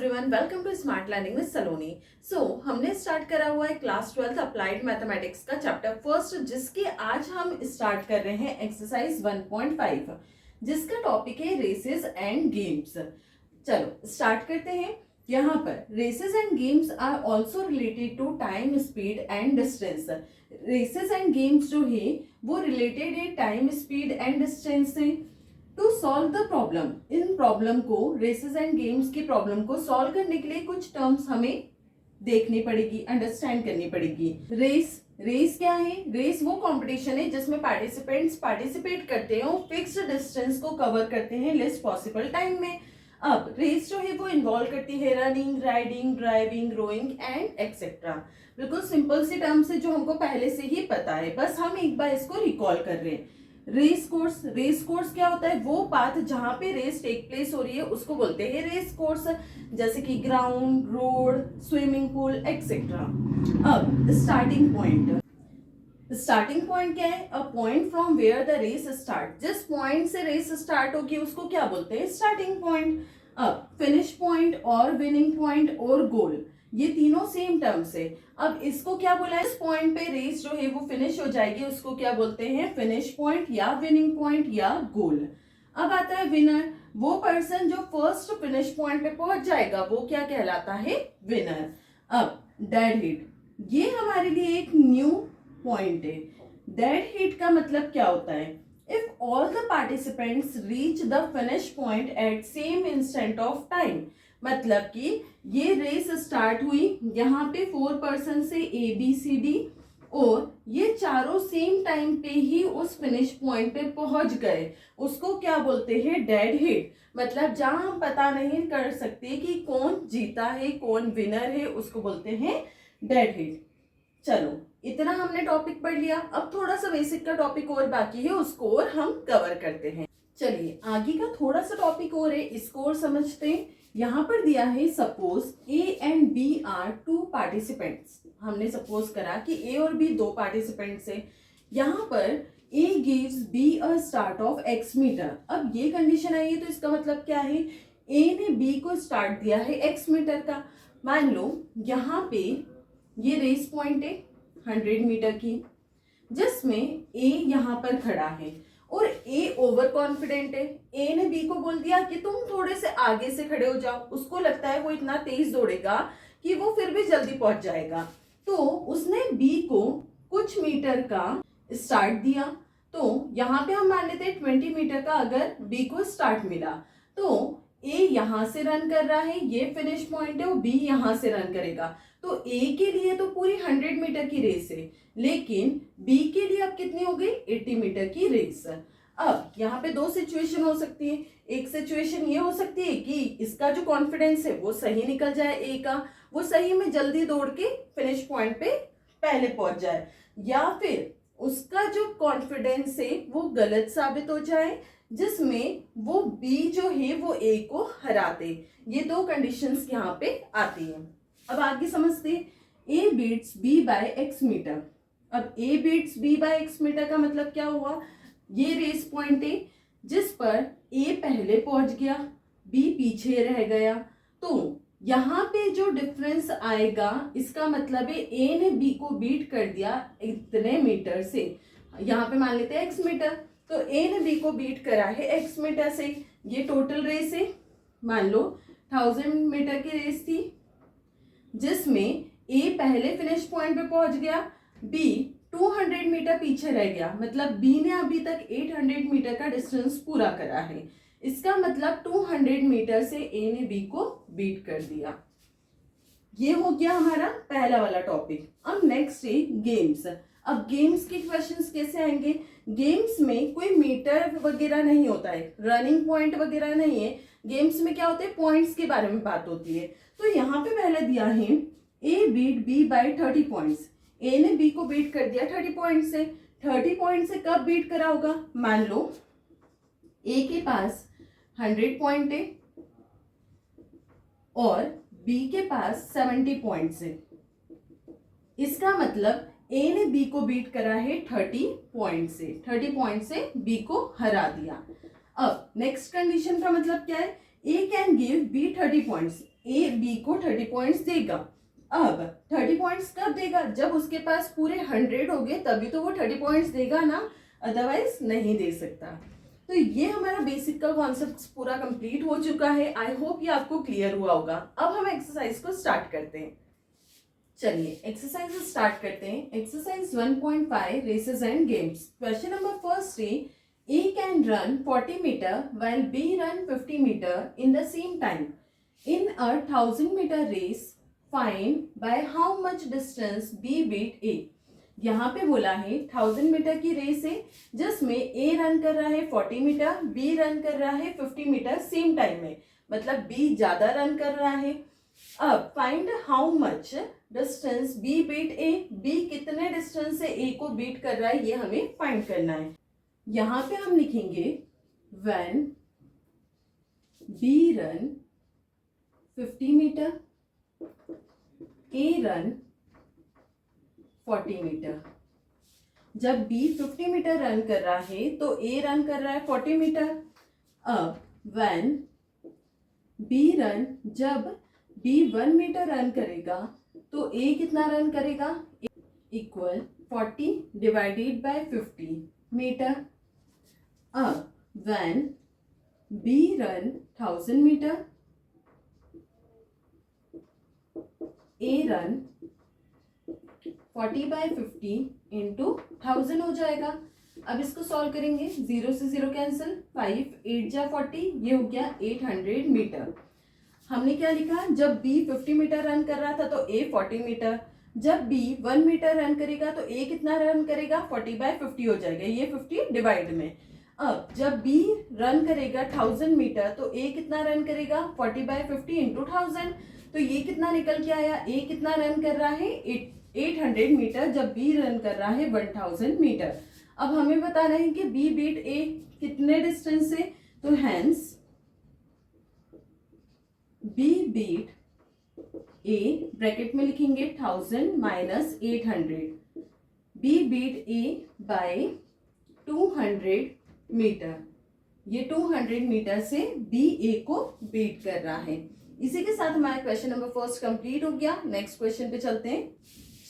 Everyone, welcome to smart learning with Saloni. हमने start करा हुआ है क्लास 12 अप्लाइड मैथमेटिक्स का चैप्टर फर्स्ट, जिसके आज हम स्टार्ट कर रहे हैं एक्सरसाइज 1.5, जिसका टॉपिक है रेसेस एंड गेम्स। चलो स्टार्ट करते हैं। यहाँ पर races and games are also related to time, speed and distance. Races and games जो है वो रिलेटेड है टाइम, स्पीड एंड डिस्टेंस से। टू सॉल्व द प्रॉब्लम, इन प्रॉब्लम को, रेसेस एंड गेम्स की प्रॉब्लम को सॉल्व करने के लिए कुछ टर्म्स हमें देखनी पड़ेगी, अंडरस्टैंड करनी पड़ेगी। रेस क्या है? रेस वो कंपटीशन है जिसमें पार्टिसिपेंट्स पार्टिसिपेट करते हैं और फिक्स्ड डिस्टेंस को कवर करते हैं लेस्ट पॉसिबल टाइम में। अब रेस जो है वो इन्वॉल्व करती है running, riding, driving, rowing and etcetera. बिल्कुल सिंपल सी टर्म्स है जो हमको पहले से ही पता है, बस हम एक बार इसको रिकॉल कर रहे हैं। रेस कोर्स क्या होता है? वो पाथ जहां पे रेस टेक प्लेस हो रही है उसको बोलते हैं रेस कोर्स, जैसे कि ground, road, swimming pool etcetera. अब स्टार्टिंग पॉइंट क्या है? A point from where the race start, जिस पॉइंट से रेस स्टार्ट होगी उसको क्या बोलते हैं? Starting point. अब फिनिश पॉइंट और विनिंग पॉइंट और गोल, ये तीनों सेम टर्म्स है। अब इसको क्या बोला है? इस पॉइंट पे रेस जो है वो फिनिश हो जाएगी, उसको क्या बोलते हैं? फिनिश पॉइंट या विनिंग पॉइंट या गोल। अब आता है विनर, वो पर्सन जो फर्स्ट फिनिश पॉइंट पे पहुंच जाएगा वो क्या कहलाता है? विनर। अब डेड हिट, ये हमारे लिए एक न्यू पॉइंट है। डेड हिट का मतलब क्या होता है? If all the participants reach the finish point at same instant of time, मतलब कि ये रेस स्टार्ट हुई, यहाँ पे 4 पर्सन से ABCD, और ये चारों सेम टाइम पे ही उस फिनिश पॉइंट पे पहुंच गए, उसको क्या बोलते हैं? Dead hit. मतलब जहां हम पता नहीं कर सकते कि कौन जीता है, कौन विनर है, उसको बोलते हैं डेड हिट। चलो इतना हमने टॉपिक पढ़ लिया। अब थोड़ा सा बेसिक का टॉपिक और बाकी है, उसको और हम कवर करते हैं। चलिए आगे का थोड़ा सा टॉपिक और है, इसको और समझते हैं। यहाँ पर दिया है suppose A and B are 2 participants. हमने सपोज करा कि A और B 2 पार्टिसिपेंट्स है। यहाँ पर A gives B a start of X metre. अब ये कंडीशन आई है तो इसका मतलब क्या है? A ने B को स्टार्ट दिया है X मीटर का। मान लो यहाँ पे ये रेस पॉइंट है 100 मीटर की, जिसमें A यहाँ पर खड़ा है और A ओवर कॉन्फिडेंट है। A ने B को बोल दिया कि तुम थोड़े से आगे से खड़े हो जाओ, उसको लगता है वो इतना तेज दौड़ेगा कि वो फिर भी जल्दी पहुंच जाएगा, तो उसने B को कुछ मीटर का स्टार्ट दिया। तो यहाँ पे हम मान लेते हैं 20 मीटर का अगर B को स्टार्ट मिला, तो A यहाँ से रन कर रहा है, ये फिनिश पॉइंट है, और B यहाँ से रन करेगा। तो A के लिए तो पूरी 100 मीटर की रेस है, लेकिन B के लिए अब कितनी हो गई? 80 मीटर की रेस। अब यहाँ पे 2 सिचुएशन हो सकती है। एक सिचुएशन ये हो सकती है कि इसका जो कॉन्फिडेंस है वो सही निकल जाए, A का, वो सही में जल्दी दौड़ के फिनिश पॉइंट पे पहले पहुंच जाए, या फिर उसका जो कॉन्फिडेंस है वो गलत साबित हो जाए, जिसमें वो B जो है वो A को हरा दे। ये 2 कंडीशंस यहाँ पे आती हैं। अब आगे समझते हैं। A beats B by X metre. अब A beats B by X metre का मतलब क्या हुआ? ये रेस पॉइंट है जिस पर A पहले पहुंच गया, B पीछे रह गया, तो यहाँ पे जो डिफरेंस आएगा इसका मतलब है A ने B को बीट कर दिया इतने मीटर से। यहाँ पे मान लेते हैं X मीटर, तो A ने B को बीट करा है X मीटर से। ये टोटल रेस है, मान लो 1000 मीटर की रेस थी, जिसमें A पहले फिनिश पॉइंट पे पहुंच गया, B 200 मीटर पीछे रह गया। मतलब B ने अभी तक 800 मीटर का डिस्टेंस पूरा करा है। इसका मतलब 200 मीटर से A ने B को बीट कर दिया। ये हो गया हमारा पहला वाला टॉपिक। अब नेक्स्ट है गेम्स। अब गेम्स के क्वेश्चंस कैसे आएंगे? गेम्स में कोई मीटर वगैरह नहीं होता है, रनिंग पॉइंट वगैरह नहीं है। गेम्स में क्या होते हैं? पॉइंट्स के बारे में बात होती है। तो यहाँ पे पहले दिया है A beat B by 30 points. A ने B को बीट कर दिया 30 पॉइंट से। 30 पॉइंट से कब बीट करा होगा? मान लो A के पास 100 पॉइंट है और B के पास 70 पॉइंट्स है। इसका मतलब A ने B को बीट करा है 30 पॉइंट से। 30 पॉइंट से B को हरा दिया। अब नेक्स्ट कंडीशन का मतलब क्या है? A can give B 30 points, A B को 30 पॉइंट्स देगा। अब 30 पॉइंट्स कब देगा, जब उसके पास पूरे 100 हो गए तभी तो वो 30 पॉइंट्स देगा ना, अदरवाइज नहीं दे सकता। तो ये हमारा बेसिक का कॉन्सेप्ट पूरा कंप्लीट हो चुका है। आई होप ये आपको क्लियर हुआ होगा। अब हम एक्सरसाइज को स्टार्ट करते हैं। चलिए एक्सरसाइज स्टार्ट करते हैं। Exercise 1.5 races and games. Question number first है, A can run 40 meter while B run 50 meter in the same time. In a 1000 meter race, find by how much distance B beat A. यहाँ पे बोला है 1000 metre की race है जिसमें A run कर रहा है 40 मीटर, B रन कर रहा है 50 मीटर सेम टाइम में, मतलब B ज्यादा रन कर रहा है। अब find how much distance B beat A, B कितने डिस्टेंस से A को बीट कर रहा है ये हमें फाइंड करना है। यहाँ पे हम लिखेंगे when B run 50 metre, A run 40 metre. जब B 50 मीटर रन कर रहा है तो A रन कर रहा है 40 मीटर। अब when B run, जब B 1 मीटर रन करेगा तो A कितना रन करेगा, इक्वल 40 डिवाइडेड बाय 50 मीटर। अब when B run 1000 metre, A run 40 by 50 into 1000 हो जाएगा। अब इसको सॉल्व करेंगे, 0 से 0 कैंसिल, 5 8 जा 40, ये हो गया 800 मीटर। हमने क्या लिखा, जब B 50 मीटर रन कर रहा था तो A 40 मीटर, जब B 1 मीटर रन करेगा तो A कितना रन करेगा, 40 बाय 50 हो जाएगा, ये 50 डिवाइड में। अब जब B रन करेगा 1000 मीटर तो A कितना रन करेगा, 40 बाय 50 इंटू 1000, तो ये कितना निकल के आया, A कितना रन कर रहा है 800 मीटर, जब B रन कर रहा है 1000 मीटर। अब हमें बताना है कि B बीट A कितने डिस्टेंस से, तो hence B beat A, bracket में लिखेंगे 1000 minus 800, B beat A by 200 metre. ये 200 मीटर से B A को बीट कर रहा है। इसी के साथ हमारा क्वेश्चन नंबर फर्स्ट कंप्लीट हो गया। नेक्स्ट क्वेश्चन पे चलते हैं।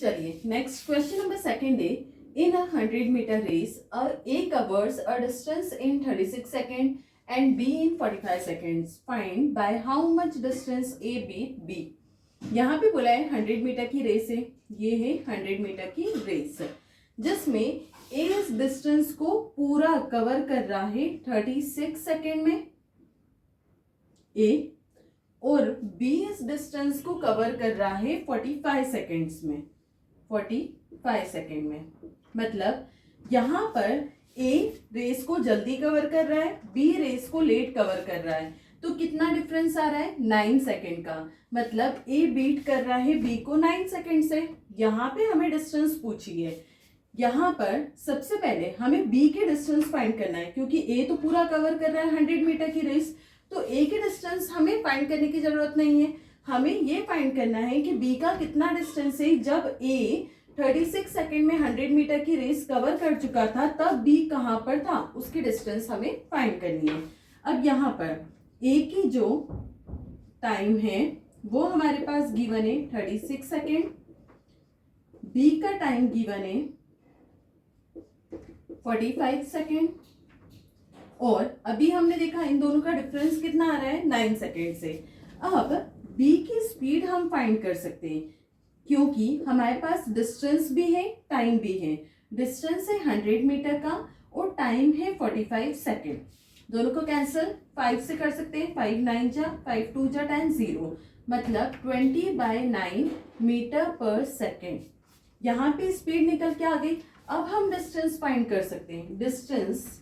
चलिए नेक्स्ट क्वेश्चन नंबर सेकंड है, in a 100 metre race A covers a distance in 36 seconds and B in 45 seconds. Find by how much distance A beat B. यहाँ पे बोला है 100 मीटर की रेस है, ये है 100 मीटर की रेस जिसमें A इस डिस्टेंस को पूरा कवर कर रहा है 36 सेकेंड में A, और B इस डिस्टेंस को कवर कर रहा है 45 सेकेंड्स में, 45 सेकेंड में। मतलब यहाँ पर A रेस को जल्दी कवर कर रहा है, B रेस को लेट कवर कर रहा है, तो कितना डिफरेंस आ रहा है, 9 सेकेंड का। मतलब A बीट कर रहा है B को 9 सेकेंड से। यहाँ पे हमें डिस्टेंस पूछी है, यहाँ पर सबसे पहले हमें B के डिस्टेंस फाइंड करना है, क्योंकि A तो पूरा कवर कर रहा है 100 मीटर की रेस, तो A के डिस्टेंस हमें फाइंड करने की जरूरत नहीं है। हमें ये फाइंड करना है कि B का कितना डिस्टेंस है, जब A 36 सेकेंड में 100 मीटर की रेस कवर कर चुका था तब B कहाँ पर था, उसकी डिस्टेंस हमें फाइंड करनी है। अब यहाँ पर A की जो टाइम है वो हमारे पास गिवन है 36 सेकेंड, B का टाइम गिवन है 45 सेकेंड, और अभी हमने देखा इन दोनों का डिफरेंस कितना आ रहा है, 9 सेकेंड से। अब B की स्पीड हम फाइंड कर सकते हैं, क्योंकि हमारे पास डिस्टेंस भी है टाइम भी है। डिस्टेंस है 100 मीटर का और टाइम है 45 सेकेंड। दोनों को कैंसिल 5 से कर सकते हैं, 5 9 जा 5 2 जा 10 0, मतलब 20 बाय 9 मीटर पर सेकेंड। यहाँ पे स्पीड निकल के आ गई। अब हम डिस्टेंस फाइंड कर सकते हैं। डिस्टेंस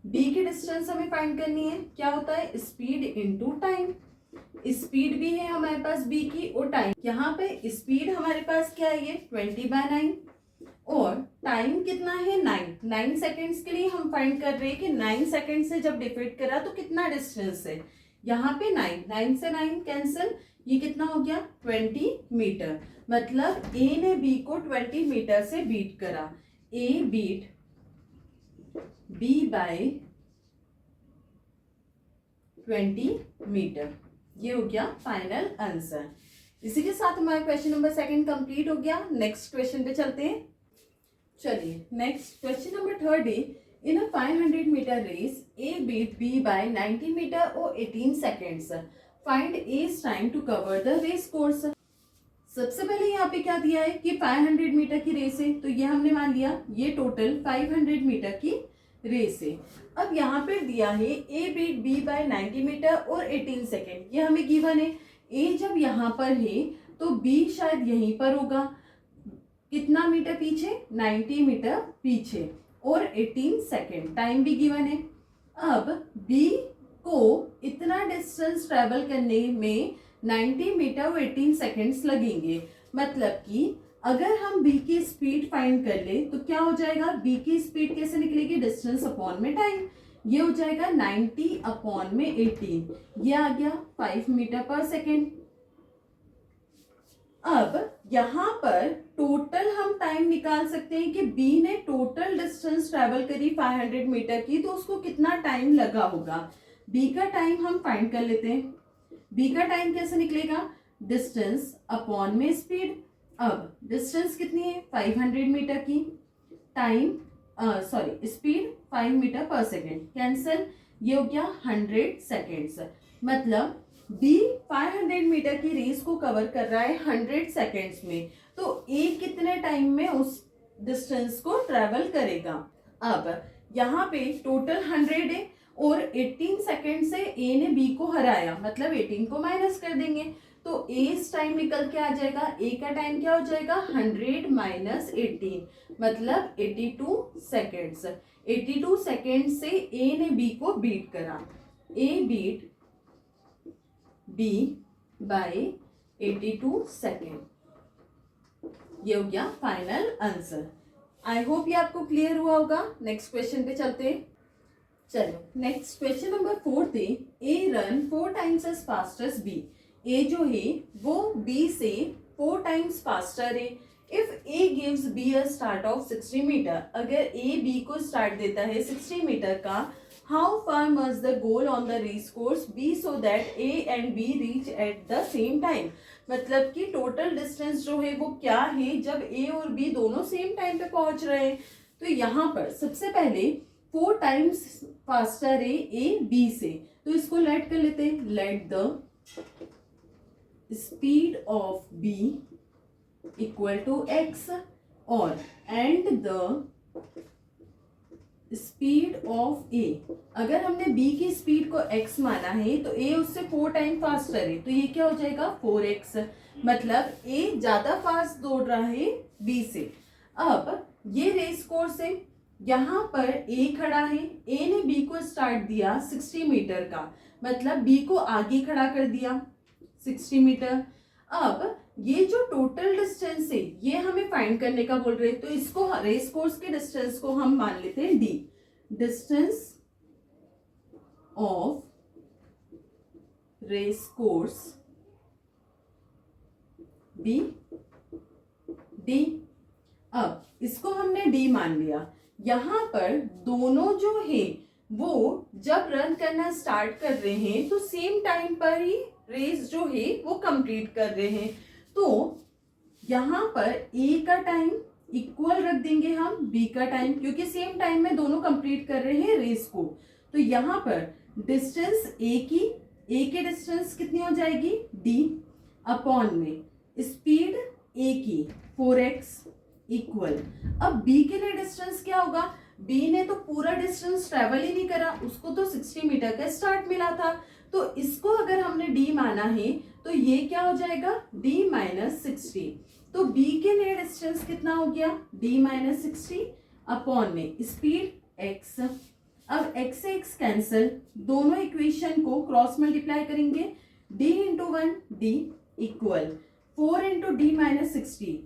B की डिस्टेंस हमें फाइंड करनी है, क्या होता है, स्पीड इनटू टाइम। स्पीड भी है हमारे पास B की और टाइम, यहाँ पे स्पीड हमारे पास क्या है, ये 20 बाय 9, और टाइम कितना है 9 सेकेंड्स के लिए हम फाइंड कर रहे हैं कि 9 सेकेंड से जब डिफाइड करा तो कितना डिस्टेंस है। यहाँ पे 9 से 9 कैंसिल, ये कितना हो गया 20 मीटर। मतलब A ने B को 20 मीटर से बीट करा। A beat B by 20 metre. ये हो गया फाइनल आंसर। इसी के साथ हमारा क्वेश्चन नंबर 2 कंप्लीट हो गया। नेक्स्ट क्वेश्चन पे चलते हैं। चलिए नेक्स्ट क्वेश्चन नंबर 3 है, in a 500 metre race A beat B by 90 metre और 18 seconds, find A's time to cover the race course. सबसे पहले यहाँ पे क्या दिया है कि 500 मीटर की रेस है, तो ये हमने मान लिया ये टोटल 500 मीटर की रेस है। अब यहाँ पे दिया है ए बीट बी बाय 90 मीटर और 18 सेकेंड, ये हमें गिवन है। ए जब यहाँ पर है तो बी शायद यहीं पर होगा, कितना मीटर पीछे, 90 मीटर पीछे, और 18 सेकेंड टाइम भी गिवन है। अब बी को इतना डिस्टेंस ट्रेवल करने में 90 मीटर और 18 सेकेंड्स लगेंगे। मतलब कि अगर हम बी की स्पीड फाइंड कर ले तो क्या हो जाएगा, बी की स्पीड कैसे निकलेगी, डिस्टेंस अपॉन में टाइम। ये हो जाएगा 90 अपॉन में 18, ये आ गया 5 मीटर पर सेकेंड। अब यहाँ पर टोटल हम टाइम निकाल सकते हैं कि बी ने टोटल डिस्टेंस ट्रेवल करी 500 मीटर की, तो उसको कितना टाइम लगा होगा। बी का टाइम हम फाइंड कर लेते हैं। बी का टाइम कैसे निकलेगा, डिस्टेंस अपॉन में स्पीड। अब डिस्टेंस कितनी है, 500 मीटर की, टाइम स्पीड 5 मीटर पर सेकेंड, कैंसिल, ये हो गया 100 सेकेंड्स। मतलब बी 500 मीटर की रेस को कवर कर रहा है 100 सेकेंड्स में, तो ए कितने टाइम में उस डिस्टेंस को ट्रेवल करेगा। अब यहाँ पे टोटल 100 है और 18 सेकेंड से ए ने बी को हराया, मतलब 18 को माइनस कर देंगे तो ए टाइम निकल के आ जाएगा। ए का टाइम क्या हो जाएगा, 100 माइनस 18, मतलब 82 सेकेंड्स। 82 सेकेंड से ए ने बी को बीट करा, ए बीट बी बाय 82 सेकेंड। ये हो गया फाइनल आंसर। आई होप ये आपको क्लियर हुआ होगा। नेक्स्ट क्वेश्चन पे चलते हैं। चलो नेक्स्ट क्वेश्चन नंबर 4 थे, A run 4 times as fast as B. A जो है वो बी से 4 टाइम्स फास्टर है। If A gives B a start of 60 metre, अगर ए बी को स्टार्ट देता है 60 मीटर का, how far must the goal on the race course be so that A and B reach at the same time. मतलब कि total distance जो है वो क्या है जब ए और बी दोनों सेम टाइम पे पहुंच रहे हैं। तो यहाँ पर सबसे पहले 4 टाइम्स फास्टर है ए बी से, तो इसको लेट कर लेते हैं। Let the speed of B equal to X और and the speed of A. अगर हमने बी की स्पीड को x माना है तो ए उससे 4 टाइम फास्टर है, तो ये क्या हो जाएगा 4x। मतलब ए ज्यादा फास्ट दौड़ रहा है बी से। अब ये रेस कोर्स है, यहाँ पर ए खड़ा है, ए ने बी को स्टार्ट दिया 60 मीटर का, मतलब बी को आगे खड़ा कर दिया 60 मीटर। अब ये जो टोटल डिस्टेंस है ये हमें फाइंड करने का बोल रहे हैं, तो इसको रेस कोर्स के डिस्टेंस को हम मान लेते हैं D. Distance of race course be D. अब इसको हमने डी मान लिया। यहाँ पर दोनों जो है वो जब रन करना स्टार्ट कर रहे हैं तो सेम टाइम पर ही रेस जो है वो कंप्लीट कर रहे हैं। तो यहाँ पर ए का टाइम इक्वल रख देंगे हम बी का टाइम, क्योंकि सेम टाइम में दोनों कंप्लीट कर रहे हैं रेस को। तो यहाँ पर डिस्टेंस ए की डिस्टेंस कितनी हो जाएगी डी अपॉन में स्पीड ए की 4x इक्वल। अब बी के लिए डिस्टेंस क्या होगा, बी ने तो पूरा डिस्टेंस ट्रेवल ही नहीं करा, उसको तो 60 मीटर का स्टार्ट मिला था, तो इसको अगर हमने डी माना है तो ये क्या हो जाएगा d माइनस 60। तो b के लिए डिस्टेंस कितना हो गया d माइनस 60 अपॉन में स्पीड x। अब x से x कैंसिल, दोनों इक्वेशन को क्रॉस मल्टीप्लाई करेंगे, d into 1 d equal 4 into d minus 60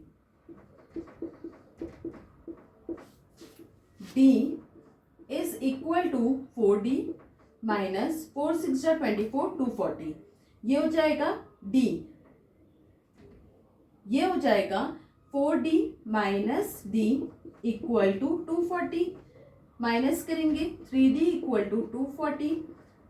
d is equal to 4d minus 4 6 24 240। ये हो जाएगा d, ये हो जाएगा 4d minus d equal to 240। Minus करेंगे 3d equal to 240,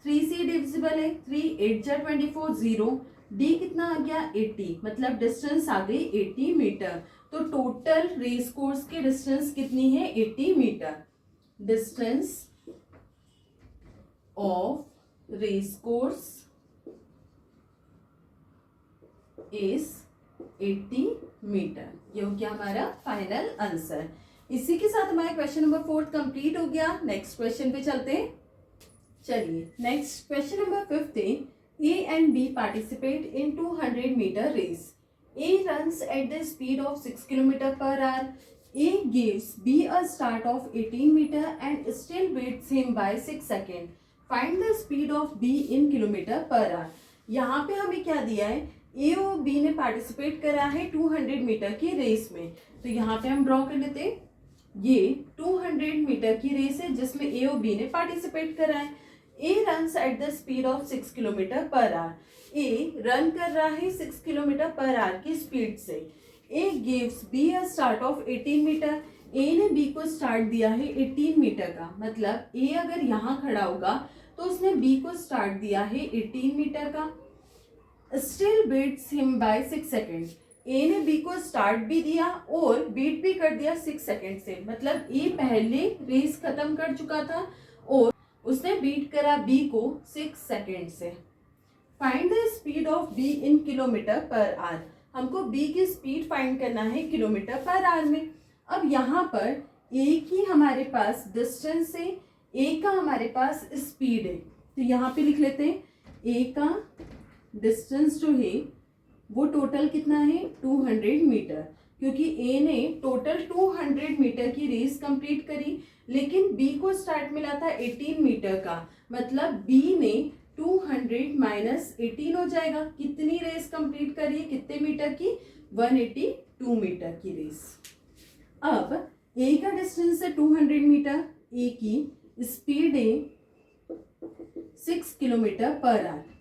3c divisible है, 3 8 जा 24 0, d कितना आ गया 80, मतलब डिस्टेंस आ गई 80 मीटर। तो टोटल रेस कोर्स की डिस्टेंस कितनी है 80 metre. Distance of race course is 80 metre. ये हो गया हमारा फाइनल आंसर। इसी के साथ हमारा क्वेश्चन नंबर 4 कंप्लीट हो गया। नेक्स्ट क्वेश्चन पे चलते हैं। चलिए नेक्स्ट क्वेश्चन नंबर 5 है, A and B participate in 200 meter race. A runs at the speed of 6 km per hour. A gives B a start of 18 meter and still beats him by 6 seconds. Find the speed of B in kilometer per hour. यहाँ पे हमें क्या दिया है, ए और B ने participate करा है 200 मीटर की रेस में। तो यहाँ पे हम ड्रॉ कर लेते हैं, ये 200 मीटर की रेस है जिसमें ए और बी ने पार्टिसिपेट करा है। A runs at the speed of 6 kilometre per hour. A run कर रहा है 6 किलोमीटर पर आवर की स्पीड से। A gives B a start of 18 metre. A ने बी को स्टार्ट दिया है 18 मीटर का, मतलब ए अगर यहाँ खड़ा होगा तो उसने बी को स्टार्ट दिया है 18 मीटर का। Still beats him by 6 second. A ने बी को स्टार्ट भी दिया और बीट भी कर दिया 6 सेकेंड से, मतलब ए पहले रेस खत्म कर चुका था और उसने बीट करा बी को 6 सेकेंड से। Find the speed of be in kilometre per our. हमको बी की स्पीड फाइंड करना है किलोमीटर पर आवर में। अब यहाँ पर ए की हमारे पास डिस्टेंस है, ए का हमारे पास स्पीड है, तो यहाँ पे लिख लेते हैं ए का डिस्टेंस जो है वो टोटल कितना है 200 मीटर, क्योंकि ए ने टोटल 200 मीटर की रेस कंप्लीट करी, लेकिन बी को स्टार्ट मिला था 18 मीटर का, मतलब बी ने 200 माइनस 18 हो जाएगा। कितनी रेस कंप्लीट करी है, कितने मीटर की, 182 मीटर की रेस। अब ए का डिस्टेंस है 200 मीटर, ए की स्पीड है 6 किलोमीटर पर आवर।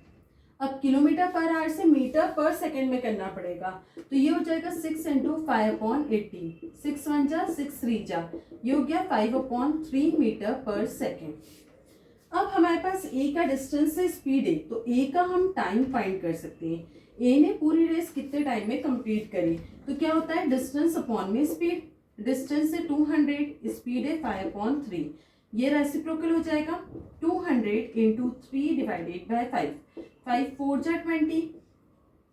अब किलोमीटर पर आवर से मीटर पर सेकेंड में करना पड़ेगा, तो ये हो जाएगा 6 इंटू 5/18, 6 1 जा 6 3 जा, ये हो गया 5/3 मीटर पर सेकेंड। अब हमारे पास ए का डिस्टेंस से स्पीड है, तो ए का हम टाइम फाइंड कर सकते हैं। ए ने पूरी रेस कितने टाइम में कंप्लीट करी, तो क्या होता है डिस्टेंस अपॉन में स्पीड। डिस्टेंस है 200, स्पीड है 5/3, ये रेसिप्रोकल हो जाएगा 200 इंटू 3 डिवाइडेड बाय 5, 5 4 जा 20,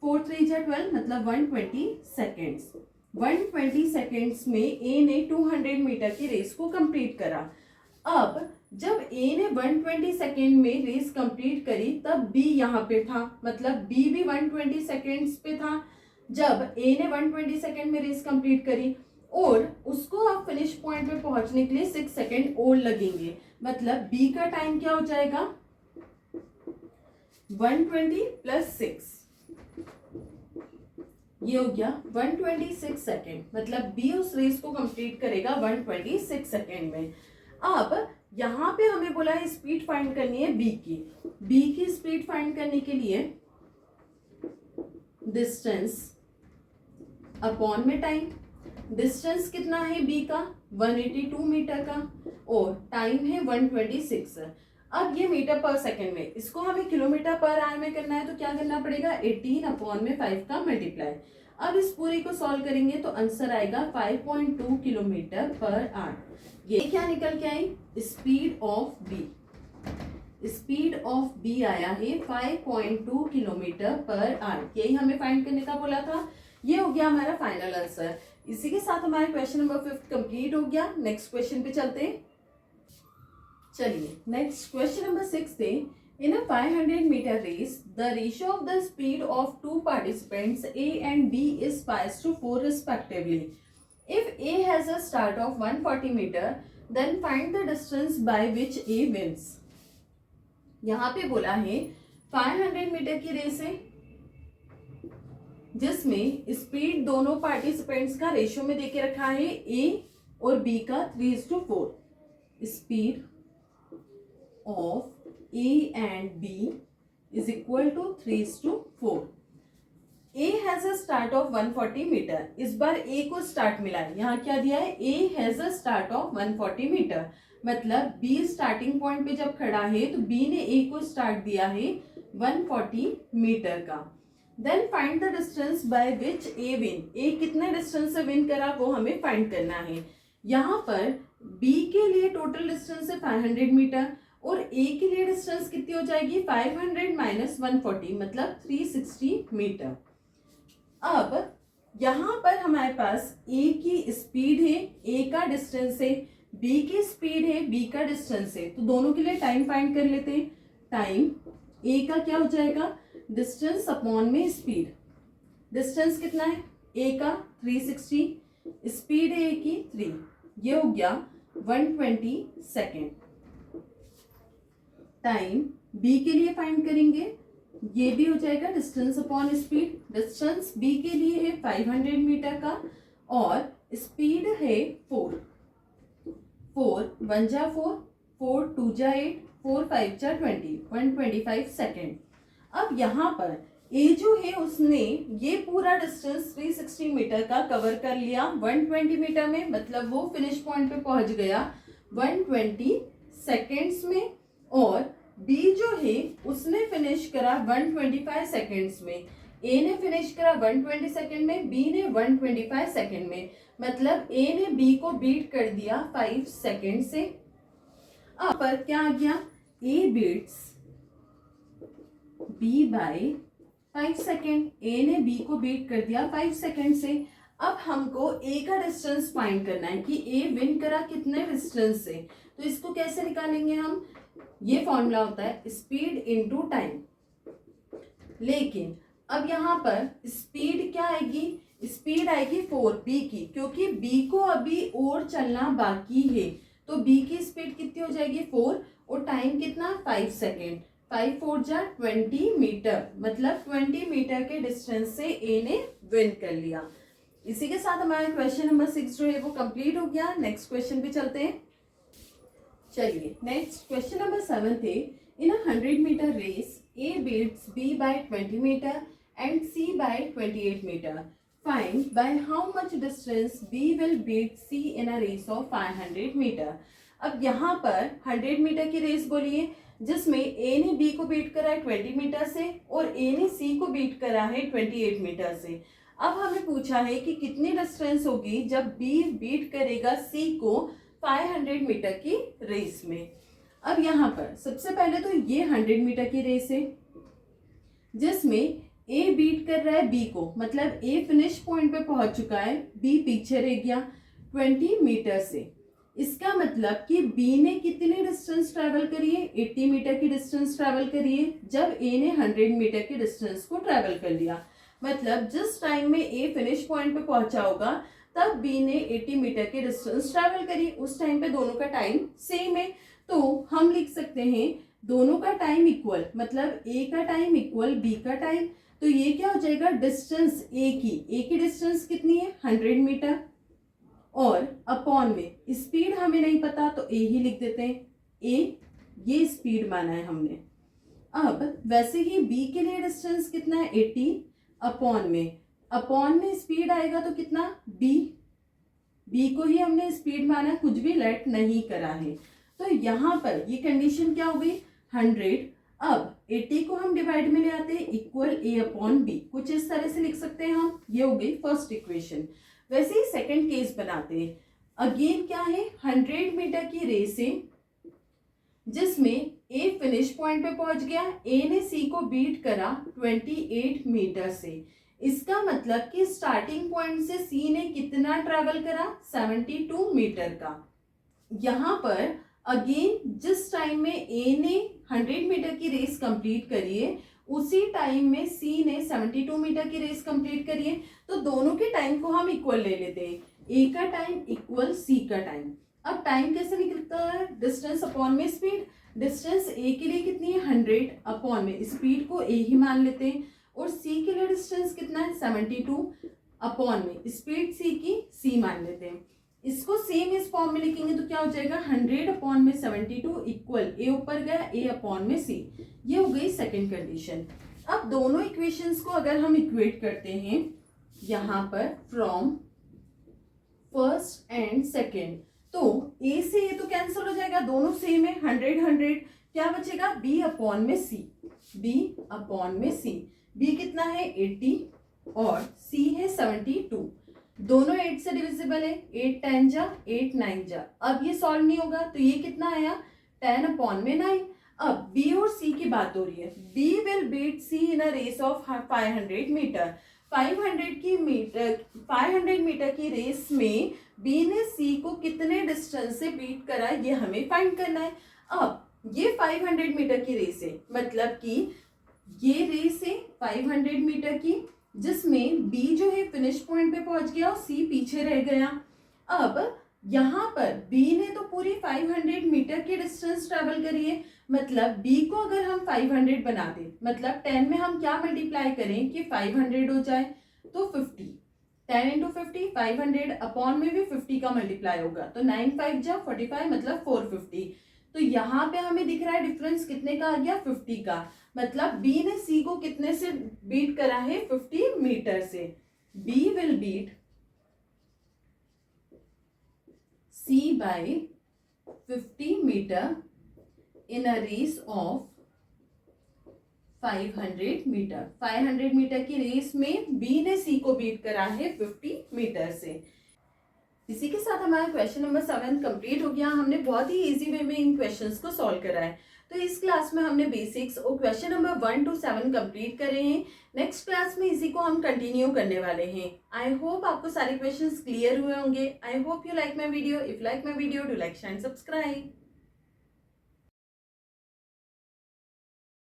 4 3 जा 12, मतलब 120 सेकेंड्स। 120 सेकेंड्स में ए ने 200 मीटर की रेस को कंप्लीट करा। अब जब ए ने 120 सेकेंड में रेस कंप्लीट करी तब बी यहाँ पे था, मतलब बी भी 120 सेकेंड्स पे था जब ए ने 120 सेकेंड में रेस कंप्लीट करी, और उसको अब फिनिश पॉइंट पे पहुंचने के लिए 6 सेकेंड और लगेंगे, मतलब बी का टाइम क्या हो जाएगा 120 प्लस 6, ये हो गया 126 सेकेंड, मतलब बी उस रेस को कंप्लीट करेगा 126 सेकेंड में। अब यहाँ पे हमें बोला है स्पीड फाइंड करनी है बी की। बी की स्पीड फाइंड करने के लिए डिस्टेंस अपॉन में टाइम। डिस्टेंस कितना है बी का 182 मीटर का और टाइम है 126। अब ये मीटर पर सेकेंड में, इसको हमें किलोमीटर पर आवर में करना है, तो क्या करना पड़ेगा 18/5 का मल्टीप्लाई। अब इस पूरे को सॉल्व करेंगे तो आंसर आएगा 5.2 किलोमीटर पर आवर। ये क्या निकल के आई, speed of B. Speed of B आया है 5.2 किलोमीटर पर आवर, यही हमें फाइंड करने का बोला था। ये हो गया हमारा फाइनल आंसर। इसी के साथ हमारा क्वेश्चन नंबर 5 कंप्लीट हो गया। नेक्स्ट क्वेश्चन पे चलते हैं। चलिए नेक्स्ट क्वेश्चन नंबर 6 है, in a 500 meter race the ratio of the speed of two participants A and B is 5:4 respectively. If A has a start of 140 meter then find the distance by which A wins. यहाँ पे बोला है 500 metre की race है जिसमें speed दोनों participants का ratio में देके रखा है ए और बी का 3:4। Speed of A and B is equal to 3:4. A has a start of 140 metre. इस बार A को स्टार्ट मिला है, यहाँ क्या दिया है A has a start of 140 metre, मतलब बी स्टार्टिंग पॉइंट पे जब खड़ा है तो बी ने ए को स्टार्ट दिया है 140 मीटर का। Then find the distance by which A win, A कितने डिस्टेंस से विन करा वो हमें फाइंड करना है। यहाँ पर बी के लिए टोटल डिस्टेंस है 500 मीटर और ए के लिए डिस्टेंस कितनी हो जाएगी 500 माइनस 140 मतलब 360 मीटर। अब यहाँ पर हमारे पास ए की स्पीड है, ए का डिस्टेंस है, बी की स्पीड है, बी का डिस्टेंस है, तो दोनों के लिए टाइम फाइंड कर लेते हैं। टाइम ए का क्या हो जाएगा डिस्टेंस अपॉन में स्पीड। डिस्टेंस कितना है ए का 360, स्पीड है ए की 3, ये हो गया 120 सेकेंड। टाइम बी के लिए फाइंड करेंगे, ये भी हो जाएगा distance upon speed. Distance B के लिए है 500 मीटर का और स्पीड है 4 1 जा 4, 4 2 जा 8, 4 5 जा 20, 125 सेकेंड। अब यहाँ पर ए जो है उसने ये पूरा डिस्टेंस 360 मीटर का कवर कर लिया 120 मीटर में, मतलब वो फिनिश पॉइंट पे पहुंच गया 120 सेकेंड्स में। और बी जो है उसने फिनिश करा 125 सेकेंड्स में। ए ने फिनिश करा 120 सेकेंड में, बी ने 125 सेकेंड में, मतलब ए ने बी को बीट कर दिया 5 सेकेंड से। अब पर क्या आ गया A beats B by 5 second, A ने बी को बीट कर दिया 5 सेकेंड से। अब हमको ए का डिस्टेंस फाइंड करना है कि ए विन करा कितने डिस्टेंस से, तो इसको कैसे निकालेंगे हम, ये फॉर्मूला होता है स्पीड इनटू टाइम। लेकिन अब यहाँ पर स्पीड क्या आएगी, स्पीड आएगी 4 बी की, क्योंकि बी को अभी और चलना बाकी है, तो बी की स्पीड कितनी हो जाएगी 4 और टाइम कितना 5 सेकेंड, 5 4 जा 20 मीटर, मतलब 20 मीटर के डिस्टेंस से ए ने विन कर लिया। इसी के साथ हमारा क्वेश्चन नंबर 6 जो है वो कंप्लीट हो गया। नेक्स्ट क्वेश्चन पे चलते हैं। चलिए नेक्स्ट क्वेश्चन नंबर 7 थे, in 100 metre race A beats B by 20 metre and C by 28 metre. Find by how much distance B will beat C in a race of 500 metre. अब यहाँ पर 100 metre की race बोली है जिसमें ए ने B को बीट करा है 20 मीटर से और ए ने सी को बीट करा है 28 मीटर से। अब हमें पूछा है कि कितनी डिस्टेंस होगी जब बी बीट करेगा सी को 500 मीटर की रेस में। अब यहाँ पर सबसे पहले तो ये 100 मीटर की रेस है जिसमें ए बीट कर रहा है बी को, मतलब ए फिनिश पॉइंट पे पहुंच चुका है, बी पीछे रह गया 20 मीटर से। इसका मतलब कि बी ने कितनी डिस्टेंस ट्रैवल करी है 80 मीटर की डिस्टेंस ट्रैवल करी है जब ए ने 100 मीटर की डिस्टेंस को ट्रैवल कर लिया। मतलब जिस टाइम में ए फिनिश पॉइंट पे पहुंचा होगा तब बी ने 80 मीटर की डिस्टेंस ट्रैवल करी, उस टाइम पे दोनों का टाइम सेम है, तो हम लिख सकते हैं दोनों का टाइम इक्वल, मतलब ए का टाइम इक्वल बी का टाइम। तो ये क्या हो जाएगा डिस्टेंस ए की डिस्टेंस कितनी है 100 मीटर और अपॉन में स्पीड हमें नहीं पता तो ए ही लिख देते हैं, ए ये स्पीड माना है हमने। अब वैसे ही बी के लिए डिस्टेंस कितना है 80 अपॉन में स्पीड आएगा तो कितना बी को ही हमने स्पीड माना, कुछ भी लेट नहीं करा है। तो यहाँ पर ये कंडीशन क्या हो गई 100। अब 80 को हम डिवाइड में ले आते हैं इक्वल ए अपॉन बी, कुछ इस तरह से लिख सकते हैं हम, ये हो गई फर्स्ट इक्वेशन। वैसे ही सेकंड केस बनाते हैं। अगेन क्या है 100 मीटर की रेस है जिसमें ए फिनिश पॉइंट पे पहुंच गया, ए ने सी को बीट करा 28 मीटर से। इसका मतलब कि स्टार्टिंग पॉइंट से सी ने कितना ट्रैवल करा 72 मीटर का। यहाँ पर अगेन जिस टाइम में ए ने 100 मीटर की रेस कंप्लीट करी है उसी टाइम में सी ने 72 मीटर की रेस कंप्लीट करी है, तो दोनों के टाइम को हम इक्वल ले लेते हैं, ए का टाइम इक्वल सी का टाइम। अब टाइम कैसे निकलता है डिस्टेंस अपॉन में स्पीड। डिस्टेंस ए के लिए कितनी है 100 अपॉन में स्पीड को ए ही मान लेते हैं और सी के लिए डिस्टेंस कितना है 72 अपॉन में स्पीड सी की सी मान लेते हैं। इसको सेम इस फॉर्म में लिखेंगे तो क्या हो जाएगा 100 अपॉन में 72 इक्वल ए ऊपर गया ए अपॉन में सी। ये हो गई सेकंड कंडीशन। अब दोनों इक्वेशंस को अगर हम इक्वेट करते हैं यहाँ पर फ्रॉम फर्स्ट एंड सेकंड, तो ए से ए तो कैंसिल हो जाएगा, दोनों सेम है, 100 100, क्या बचेगा बी अपॉन में सी, बी अपॉन में सी। बी कितना है 80 और सी है 72, दोनों 8 से डिविजिबल है, 8 10 जा 8 9 जा। अब ये सॉल्व नहीं होगा तो ये कितना आया 10 अपॉन में 9। अब बी और सी की बात हो रही है, B will beat C in a race of 500 metre. 500 metre की रेस में बी ने सी को कितने डिस्टेंस से बीट करा ये हमें फाइंड करना है। अब ये 500 मीटर की रेस है, मतलब कि ये रेस है 500 मीटर की, जिसमें बी जो है फिनिश पॉइंट पे पहुंच गया और सी पीछे रह गया। अब यहाँ पर बी ने तो पूरी 500 मीटर की डिस्टेंस ट्रेवल करी है, मतलब बी को अगर हम 500 बना दें, मतलब 10 में हम क्या मल्टीप्लाई करें कि 500 हो जाए, तो 50, 10 इंटू 50, 500 अपॉन में भी 50 का मल्टीप्लाई होगा, तो 9 5 जा 45, मतलब 450। तो यहाँ पे हमें दिख रहा है डिफरेंस कितने का आ गया 50 का, मतलब बी ने सी को कितने से बीट करा है 50 मीटर से। B will beat C by 50 metre in a race of 500 metre. 500 metre की रेस में बी ने सी को बीट करा है 50 मीटर से। इसी के साथ हमारा क्वेश्चन नंबर 7 कंप्लीट हो गया। हमने बहुत ही इजी वे में इन क्वेश्चंस को सॉल्व करा है। तो इस क्लास में हमने बेसिक्स और क्वेश्चन नंबर 1 to 7 कंप्लीट करे हैं। नेक्स्ट क्लास में इसी को हम कंटिन्यू करने वाले हैं। आई होप आपको सारे क्वेश्चंस क्लियर हुए होंगे। I hope you like my video. If like my video do like share and subscribe.